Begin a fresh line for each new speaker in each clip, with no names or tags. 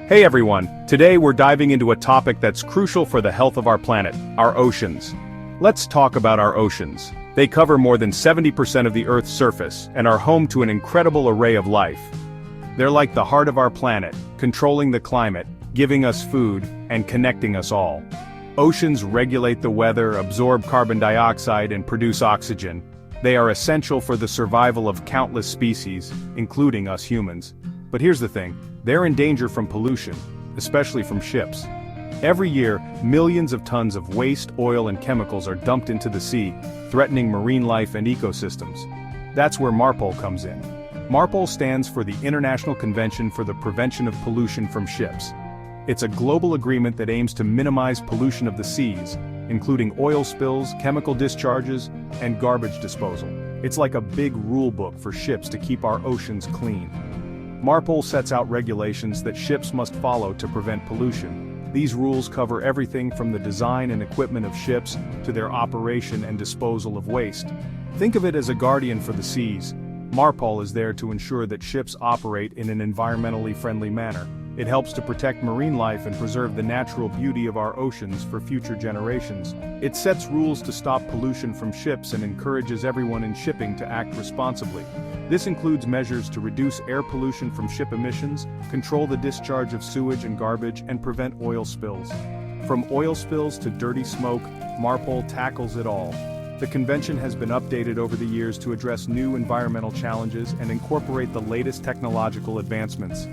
Hey everyone, today we're diving into a topic that's crucial for the health of our planet, our oceans. Let's talk about our oceans. They cover more than 70% of the Earth's surface and are home to an incredible array of life. They're like the heart of our planet, controlling the climate, giving us food, and connecting us all. Oceans regulate the weather, absorb carbon dioxide, and produce oxygen. They are essential for the survival of countless species, including us humans. But here's the thing, they're in danger from pollution, especially from ships. Every year, millions of tons of waste, oil, and chemicals are dumped into the sea, threatening marine life and ecosystems. That's where MARPOL comes in. MARPOL stands for the International Convention for the Prevention of Pollution from Ships. It's a global agreement that aims to minimize pollution of the seas, including oil spills, chemical discharges, and garbage disposal. It's like a big rule book for ships to keep our oceans clean. MARPOL sets out regulations that ships must follow to prevent pollution. These rules cover everything from the design and equipment of ships to their operation and disposal of waste. Think of it as a guardian for the seas. MARPOL is there to ensure that ships operate in an environmentally friendly manner. It helps to protect marine life and preserve the natural beauty of our oceans for future generations. It sets rules to stop pollution from ships and encourages everyone in shipping to act responsibly. This includes measures to reduce air pollution from ship emissions, control the discharge of sewage and garbage, and prevent oil spills. From oil spills to dirty smoke, MARPOL tackles it all. The convention has been updated over the years to address new environmental challenges and incorporate the latest technological advancements.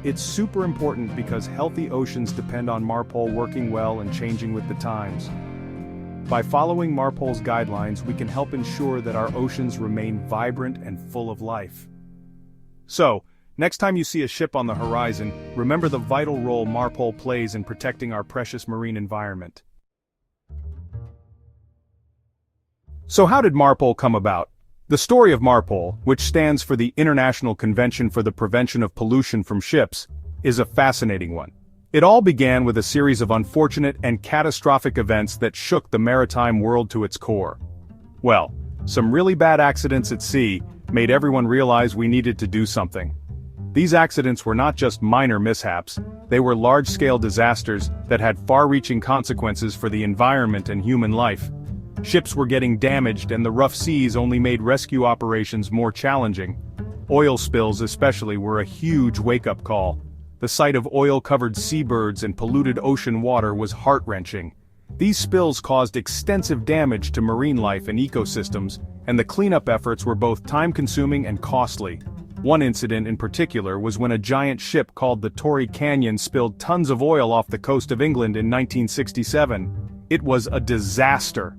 It's super important because healthy oceans depend on MARPOL working well and changing with the times. By following MARPOL's guidelines, we can help ensure that our oceans remain vibrant and full of life. So, next time you see a ship on the horizon, remember the vital role MARPOL plays in protecting our precious marine environment. So how did MARPOL come about? The story of MARPOL, which stands for the International Convention for the Prevention of Pollution from Ships, is a fascinating one. It all began with a series of unfortunate and catastrophic events that shook the maritime world to its core. Well, some really bad accidents at sea made everyone realize we needed to do something. These accidents were not just minor mishaps, they were large-scale disasters that had far-reaching consequences for the environment and human life. Ships were getting damaged and the rough seas only made rescue operations more challenging. Oil spills especially were a huge wake-up call. The sight of oil-covered seabirds and polluted ocean water was heart-wrenching. These spills caused extensive damage to marine life and ecosystems, and the cleanup efforts were both time-consuming and costly. One incident in particular was when a giant ship called the Torrey Canyon spilled tons of oil off the coast of England in 1967. It was a disaster.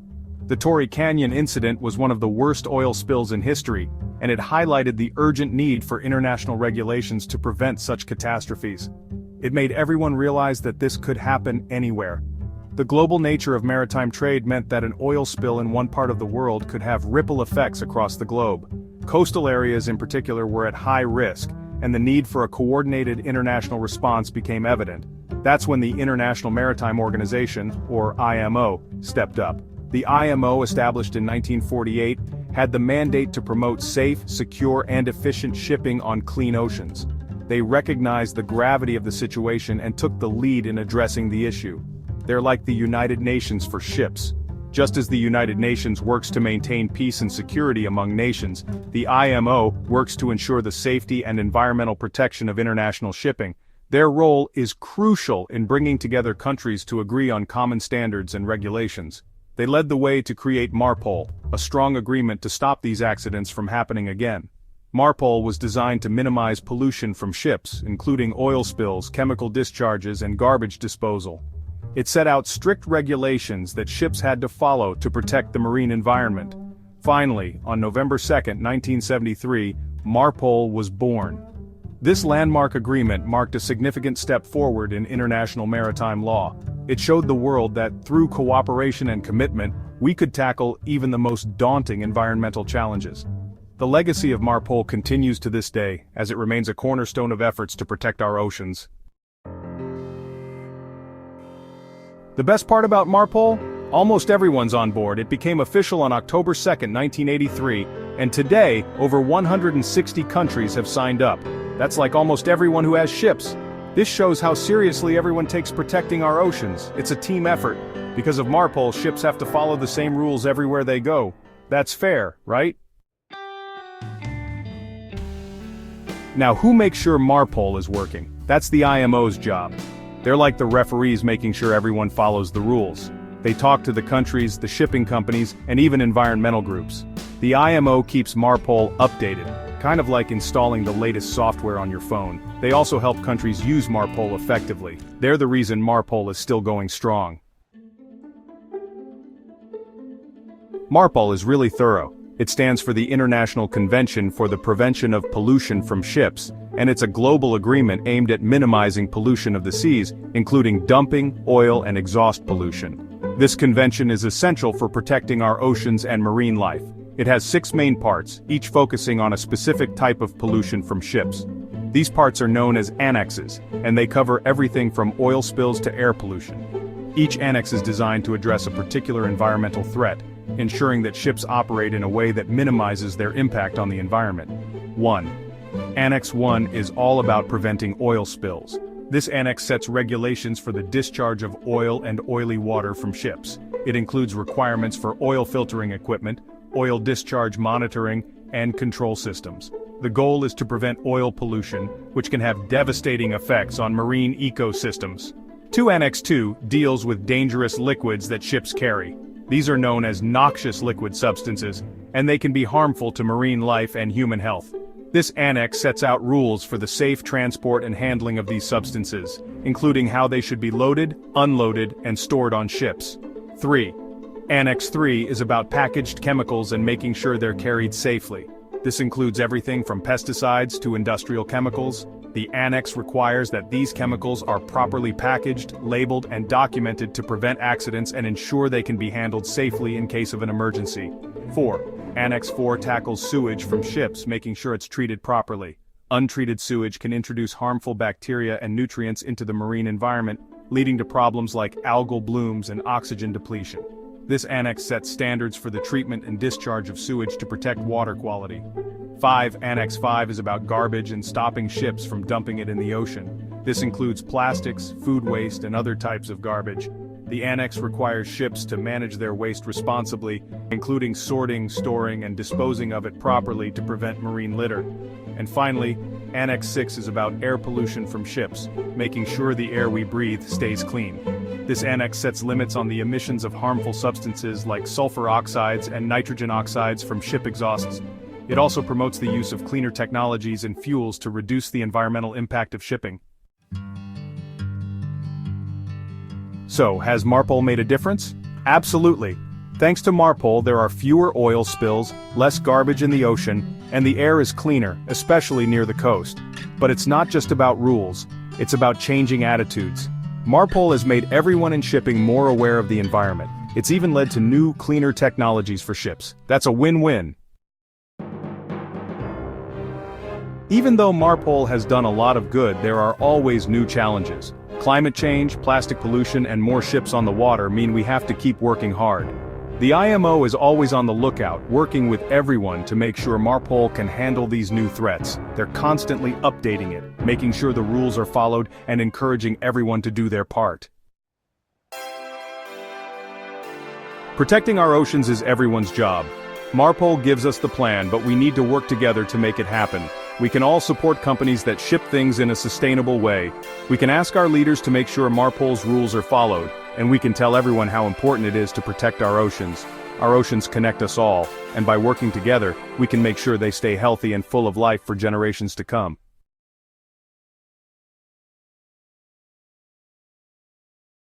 The Torrey Canyon incident was one of the worst oil spills in history, and it highlighted the urgent need for international regulations to prevent such catastrophes. It made everyone realize that this could happen anywhere. The global nature of maritime trade meant that an oil spill in one part of the world could have ripple effects across the globe. Coastal areas in particular were at high risk, and the need for a coordinated international response became evident. That's when the International Maritime Organization, or IMO, stepped up. The IMO, established in 1948, had the mandate to promote safe, secure, and efficient shipping on clean oceans. They recognized the gravity of the situation and took the lead in addressing the issue. They're like the United Nations for ships. Just as the United Nations works to maintain peace and security among nations, the IMO works to ensure the safety and environmental protection of international shipping. Their role is crucial in bringing together countries to agree on common standards and regulations. They led the way to create MARPOL, a strong agreement to stop these accidents from happening again. MARPOL was designed to minimize pollution from ships, including oil spills, chemical discharges, and garbage disposal. It set out strict regulations that ships had to follow to protect the marine environment. Finally, on November 2, 1973, MARPOL was born. This landmark agreement marked a significant step forward in international maritime law. It showed the world that, through cooperation and commitment, we could tackle even the most daunting environmental challenges. The legacy of MARPOL continues to this day, as it remains a cornerstone of efforts to protect our oceans. The best part about MARPOL? Almost everyone's on board. It became official on October 2, 1983, and today, over 160 countries have signed up. That's like almost everyone who has ships. This shows how seriously everyone takes protecting our oceans. It's a team effort. Because of MARPOL, ships have to follow the same rules everywhere they go. That's fair, right? Now, who makes sure MARPOL is working? That's the IMO's job. They're like the referees making sure everyone follows the rules. They talk to the countries, the shipping companies, and even environmental groups. The IMO keeps MARPOL updated, kind of like installing the latest software on your phone. They also help countries use MARPOL effectively. They're the reason MARPOL is still going strong. MARPOL is really thorough. It stands for the International Convention for the Prevention of Pollution from Ships, and it's a global agreement aimed at minimizing pollution of the seas, including dumping, oil, and exhaust pollution. This convention is essential for protecting our oceans and marine life. It has 6 main parts, each focusing on a specific type of pollution from ships. These parts are known as annexes, and they cover everything from oil spills to air pollution. Each annex is designed to address a particular environmental threat, ensuring that ships operate in a way that minimizes their impact on the environment. 1. Annex 1 is all about preventing oil spills. This annex sets regulations for the discharge of oil and oily water from ships. It includes requirements for oil filtering equipment, oil discharge monitoring, and control systems. The goal is to prevent oil pollution, which can have devastating effects on marine ecosystems. Annex 2 deals with dangerous liquids that ships carry. These are known as noxious liquid substances, and they can be harmful to marine life and human health. This annex sets out rules for the safe transport and handling of these substances, including how they should be loaded, unloaded, and stored on ships. 3. Annex 3 is about packaged chemicals and making sure they're carried safely. This includes everything from pesticides to industrial chemicals. The annex requires that these chemicals are properly packaged, labeled, and documented to prevent accidents and ensure they can be handled safely in case of an emergency. 4. Annex 4 tackles sewage from ships, making sure it's treated properly. Untreated sewage can introduce harmful bacteria and nutrients into the marine environment, leading to problems like algal blooms and oxygen depletion. This annex sets standards for the treatment and discharge of sewage to protect water quality. 5. Annex 5 is about garbage and stopping ships from dumping it in the ocean. This includes plastics, food waste, and other types of garbage. The annex requires ships to manage their waste responsibly, including sorting, storing, and disposing of it properly to prevent marine litter. And finally, Annex 6 is about air pollution from ships, making sure the air we breathe stays clean. This annex sets limits on the emissions of harmful substances like sulfur oxides and nitrogen oxides from ship exhausts. It also promotes the use of cleaner technologies and fuels to reduce the environmental impact of shipping. So, has MARPOL made a difference? Absolutely. Thanks to MARPOL, there are fewer oil spills, less garbage in the ocean, and the air is cleaner, especially near the coast. But it's not just about rules, it's about changing attitudes. MARPOL has made everyone in shipping more aware of the environment. It's even led to new, cleaner technologies for ships. That's a win-win. Even though MARPOL has done a lot of good, there are always new challenges. Climate change, plastic pollution, and more ships on the water mean we have to keep working hard. The IMO is always on the lookout, working with everyone to make sure MARPOL can handle these new threats. They're constantly updating it, making sure the rules are followed, and encouraging everyone to do their part. Protecting our oceans is everyone's job. MARPOL gives us the plan, but we need to work together to make it happen. We can all support companies that ship things in a sustainable way. We can ask our leaders to make sure MARPOL's rules are followed, and we can tell everyone how important it is to protect our oceans. Our oceans connect us all, and by working together, we can make sure they stay healthy and full of life for generations to come.